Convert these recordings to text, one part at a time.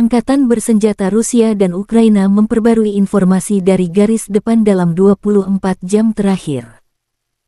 Angkatan bersenjata Rusia dan Ukraina memperbarui informasi dari garis depan dalam 24 jam terakhir.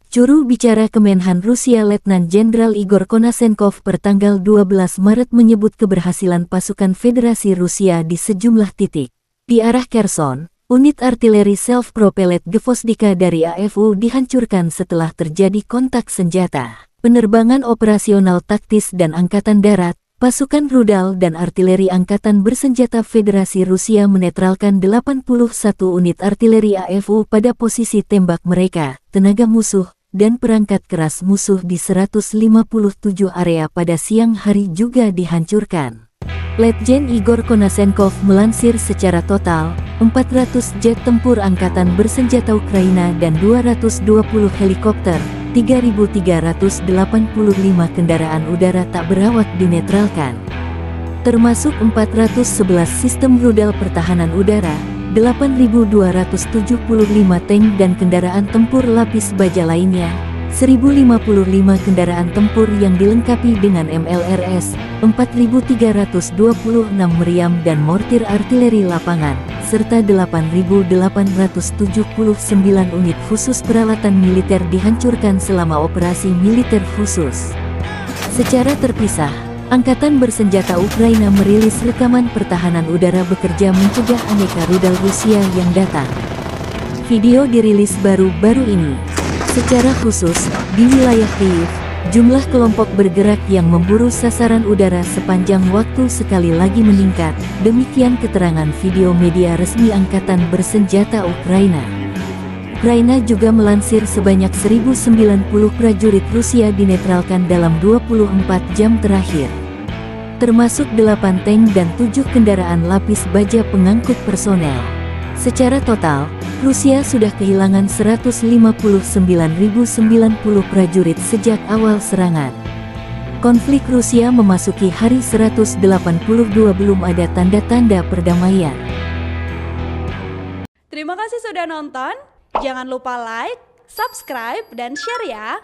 Juru bicara Kemenhan Rusia Letnan Jenderal Igor Konasenkov pertanggal 12 Maret menyebut keberhasilan pasukan Federasi Rusia di sejumlah titik. Di arah Kherson, unit artileri self-propelled Gvozdika dari AFU dihancurkan setelah terjadi kontak senjata. Penerbangan operasional taktis dan angkatan darat, pasukan rudal dan artileri angkatan bersenjata Federasi Rusia menetralkan 81 unit artileri AFU pada posisi tembak mereka, tenaga musuh, dan perangkat keras musuh di 157 area pada siang hari juga dihancurkan. Letjen Igor Konasenkov melansir secara total, 400 jet tempur angkatan bersenjata Ukraina dan 220 helikopter, 3.385 kendaraan udara tak berawak dinetralkan. Termasuk 411 sistem rudal pertahanan udara, 8.275 tank dan kendaraan tempur lapis baja lainnya, 1.055 kendaraan tempur yang dilengkapi dengan MLRS, 4.326 meriam dan mortir artileri lapangan, serta 8.879 unit khusus peralatan militer dihancurkan selama operasi militer khusus. Secara terpisah, Angkatan bersenjata Ukraina merilis rekaman pertahanan udara bekerja mencegah aneka rudal Rusia yang datang. Video dirilis baru-baru ini. Secara khusus, di wilayah Kyiv, jumlah kelompok bergerak yang memburu sasaran udara sepanjang waktu sekali lagi meningkat, demikian keterangan video media resmi Angkatan bersenjata Ukraina. Ukraina juga melansir sebanyak 1.090 prajurit Rusia dinetralkan dalam 24 jam terakhir. Termasuk 8 tank dan 7 kendaraan lapis baja pengangkut personel. Secara total, Rusia sudah kehilangan 159.090 prajurit sejak awal serangan. Konflik Rusia memasuki hari 182, belum ada tanda-tanda perdamaian. Terima kasih sudah nonton. Jangan lupa like, subscribe, dan share ya!